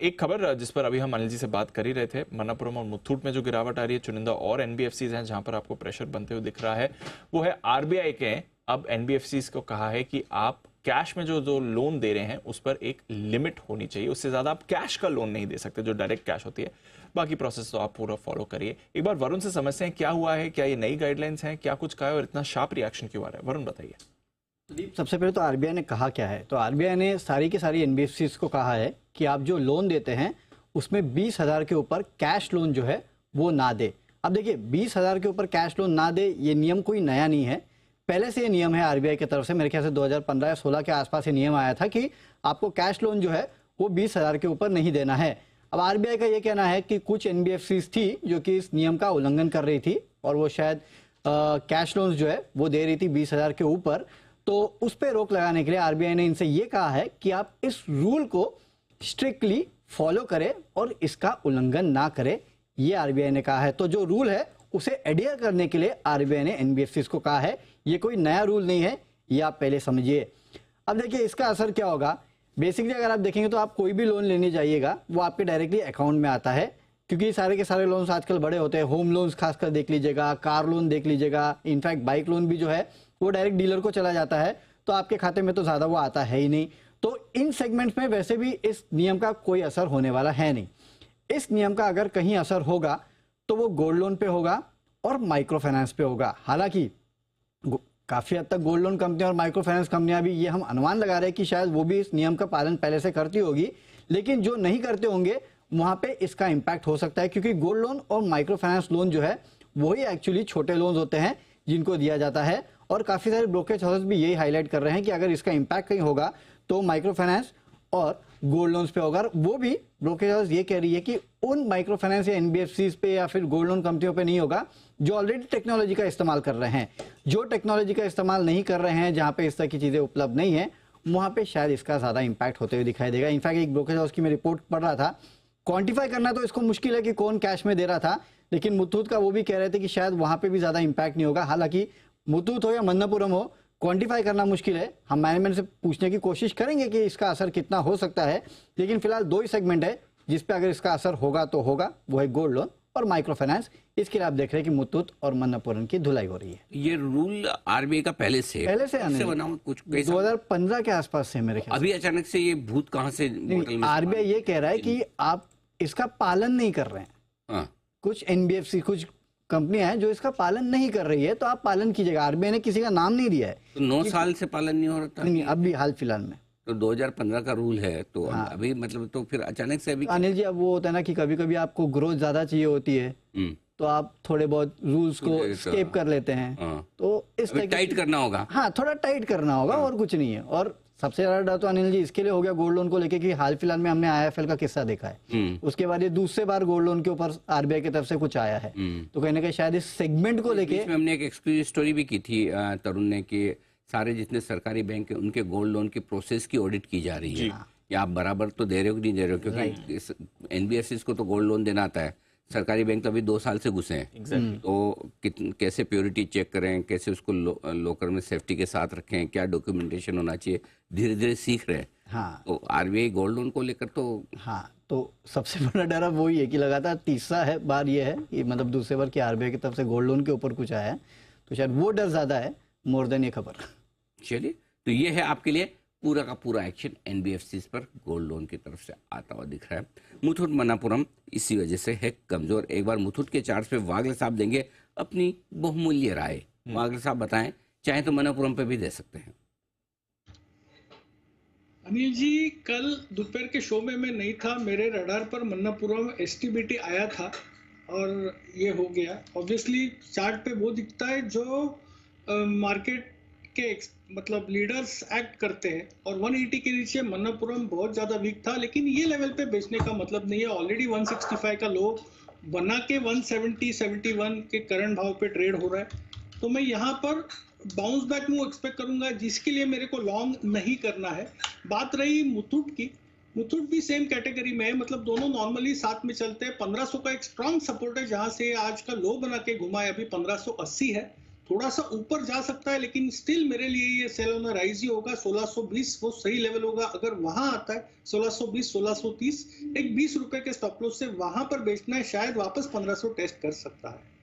एक खबर जिस पर अभी हम अनिल जी से बात कर ही रहे थे, मन्नापुरम और मुथूट में जो गिरावट आ रही है, चुनिंदा और एनबीएफसीज हैं जहां पर आपको प्रेशर बनते हुए दिख रहा है, वो है आरबीआई के। अब एनबीएफसीज को कहा है कि आप कैश में जो जो लोन दे रहे हैं उस पर एक लिमिट होनी चाहिए, उससे ज्यादा आप कैश का लोन नहीं दे सकते जो डायरेक्ट कैश होती है। बाकी प्रोसेस तो आप पूरा फॉलो करिए। एक बार वरुण से समझते हैं क्या हुआ है, क्या ये नई गाइडलाइंस हैं, क्या कुछ कहा है और इतना शार्प रिएक्शन क्यों आ रहा है। वरुण बताइए। सबसे पहले तो आरबीआई ने कहा क्या है, तो आरबीआई ने सारी की सारी एनबीएफसीज को कहा है कि आप जो लोन देते हैं उसमें 20,000 के ऊपर कैश लोन जो है वो ना दे। अब देखिए 20,000 के ऊपर कैश लोन ना दे, ये नियम कोई नया नहीं है, पहले से ये नियम है आरबीआई की तरफ से। मेरे ख्याल से 2015 या 16 के आसपास ये नियम आया था कि आपको कैश लोन जो है वो 20,000 के ऊपर नहीं देना है। अब आरबीआई का ये कहना है कि कुछ एनबीएफसीज थी जो कि इस नियम का उल्लंघन कर रही थी और वो शायद कैश लोन जो है वो दे रही थी 20,000 के ऊपर, तो उस पर रोक लगाने के लिए आरबीआई ने इनसे ये कहा है कि आप इस रूल को स्ट्रिक्टली फॉलो करें और इसका उल्लंघन ना करें, ये आरबीआई ने कहा है। तो जो रूल है उसे एडियर करने के लिए आरबीआई ने एनबीएफसीज को कहा है। ये कोई नया रूल नहीं है, ये आप पहले समझिए। अब देखिए इसका असर क्या होगा। बेसिकली अगर आप देखेंगे तो आप कोई भी लोन लेने जाइएगा वो आपके डायरेक्टली अकाउंट में आता है, क्योंकि सारे के सारे लोन्स आजकल बड़े होते हैं। होम लोन्स खासकर देख लीजिएगा, कार लोन देख लीजिएगा, इनफैक्ट बाइक लोन भी जो है वो डायरेक्ट डीलर को चला जाता है, तो आपके खाते में तो ज्यादा वो आता है ही नहीं। तो इन सेगमेंट्स में वैसे भी इस नियम का कोई असर होने वाला है नहीं। इस नियम का अगर कहीं असर होगा तो वो गोल्ड लोन पे होगा और माइक्रो फाइनेंस पे होगा। हालांकि काफी हद तक गोल्ड लोन कंपनियां और माइक्रो फाइनेंस कंपनियां भी, ये हम अनुमान लगा रहे हैं कि शायद वो भी इस नियम का पालन पहले से करती होगी, लेकिन जो नहीं करते होंगे वहां पे इसका इंपैक्ट हो सकता है, क्योंकि गोल्ड लोन और माइक्रो फाइनेंस लोन जो है वही एक्चुअली छोटे लोन होते हैं जिनको दिया जाता है। और काफी सारे ब्रोकरेज हाउसेस भी यही हाईलाइट कर रहे हैं कि अगर इसका इंपैक्ट कहीं होगा तो माइक्रो फाइनेंस और गोल्ड लोन्स पे होगा। वो भी ब्रोकरेज हाउस ये कह रही है कि उन माइक्रो फाइनेंस या एनबीएफसीज पे या फिर गोल्ड लोन कंपनियों पे नहीं होगा जो ऑलरेडी टेक्नोलॉजी का इस्तेमाल कर रहे हैं। जो टेक्नोलॉजी का इस्तेमाल नहीं कर रहे हैं, जहां पे इस तरह की चीजें उपलब्ध नहीं है, वहां पे शायद इसका ज्यादा इंपैक्ट होते हुए दिखाई देगा। इनफैक्ट एक ब्रोकरेज हाउस की मैं रिपोर्ट पढ़ रहा था, क्वांटिफाई करना तो इसको मुश्किल है कि कौन कैश में दे रहा था, लेकिन मुथूट का वो भी कह रहे थे कि शायद वहां पे भी ज्यादा इंपैक्ट नहीं होगा। हालांकि मुथूट हो या मन्नापुरम हो, क्वांटिफाई करना मुश्किल है। हम मैनेजमेंट से पूछने की कोशिश करेंगे कि इसका असर कितना हो सकता है, लेकिन फिलहाल दो ही सेगमेंट है जिसपे अगर इसका असर होगा तो होगा, वो है गोल्ड लोन और माइक्रो फाइनेंस। इसके लिए आप देख रहे हैं कि मुथूट और मन्नापुरम की धुलाई हो रही है। ये रूल आरबीआई का पहले से बना हुआ कुछ 2015 के आसपास से मेरे ख्याल। अभी अचानक से ये भूत कहां से? आरबीआई ये कह रहा है कि आप इसका पालन नहीं कर रहे हैं। कुछ एनबीएफसी, कुछ कंपनियां हैं जो इसका पालन नहीं कर रही है, तो आप पालन कीजिएगा। आरबीआई ने किसी का नाम नहीं दिया है। तो 9 साल से पालन नहीं हो रहा था? नहीं, अभी हाल फिलहाल में तो 2015 का रूल है, तो अभी मतलब तो फिर अचानक से अभी अनिल जी, अब वो होता है ना कि कभी कभी आपको ग्रोथ ज्यादा चाहिए होती है, तो आप थोड़े बहुत रूल्स को स्केप कर लेते हैं। तो इस टाइट करना होगा। हाँ, थोड़ा टाइट करना होगा और कुछ नहीं है। और सबसे ज्यादा डर तो अनिल जी इसके लिए हो गया गोल्ड लोन को लेके कि हाल फिलहाल में हमने आईएफएल का किस्सा देखा है, उसके बाद ये दूसरे बार गोल्ड लोन के ऊपर आरबीआई की तरफ से कुछ आया है, तो कहीं ना कहीं शायद इस सेगमेंट को लेके हमने एक एक्सक्लूसिव स्टोरी भी की थी तरुण ने कि सारे जितने सरकारी बैंक है उनके गोल्ड लोन की प्रोसेस की ऑडिट की जा रही है कि आप बराबर तो दे रहे हो कि नहीं दे रहे हो, क्योंकि एनबीएफसीज को तो गोल्ड लोन देना आता है, सरकारी बैंक तो अभी 2 साल से घुसे हैं। तो कैसे प्योरिटी चेक करें, कैसे उसको लॉकर में सेफ्टी के साथ रखें, क्या डॉक्यूमेंटेशन होना चाहिए, धीरे धीरे सीख रहे हैं। हाँ, तो आरबीआई गोल्ड लोन को लेकर तो तो सबसे बड़ा डर अब वही है कि लगातार तीसरा बार ये है कि मतलब दूसरे बार की आरबीआई की तरफ से गोल्ड लोन के ऊपर कुछ आया है, तो शायद वो डर ज्यादा है मोर देन ये खबर। चलिए, तो ये है आपके लिए पूरा का पूरा एक्शन एनबीएफसीज पर गोल्ड लोन की तरफ से आता हुआ दिख रहा है। मुथूट मन्नापुरम इसी वजह से है कमजोर। एक बार मुथूट के चार्ज पे वागले साहब देंगे अपनी बहुमूल्य राय। वागले साहब बताएं, चाहे तो मन्नापुरम पे भी दे सकते हैं। अनिल जी, कल दोपहर के शो में मैं नहीं था, मेरे रडार पर मन्नापुरम एसटीबीटी आया था और ये हो गया। ऑब्वियसली चार्ट पे वो दिखता है जो मार्केट के मतलब लीडर्स एक्ट करते हैं, और 180 के नीचे मन्नापुरम बहुत ज्यादा वीक था, लेकिन ये लेवल पे बेचने का मतलब नहीं है। ऑलरेडी 165 का लो बना के 170-71 के करंट भाव पे ट्रेड हो रहा है, तो मैं यहाँ पर बाउंस बैक मूव एक्सपेक्ट करूंगा, जिसके लिए मेरे को लॉन्ग नहीं करना है। बात रही मुथूट की, मुथूट भी सेम कैटेगरी में है, मतलब दोनों नॉर्मली साथ में चलते हैं। 1500 का एक स्ट्रांग सपोर्ट है जहां से आज का लो बना के घुमा है, अभी 1580 है। थोड़ा सा ऊपर जा सकता है, लेकिन स्टिल मेरे लिए ये सेल ऑन द राइज ही होगा। 1620 वो सही लेवल होगा। अगर वहां आता है 1620 1630, एक 20 रुपए के स्टॉप लॉस से वहां पर बेचना है, शायद वापस 1500 टेस्ट कर सकता है।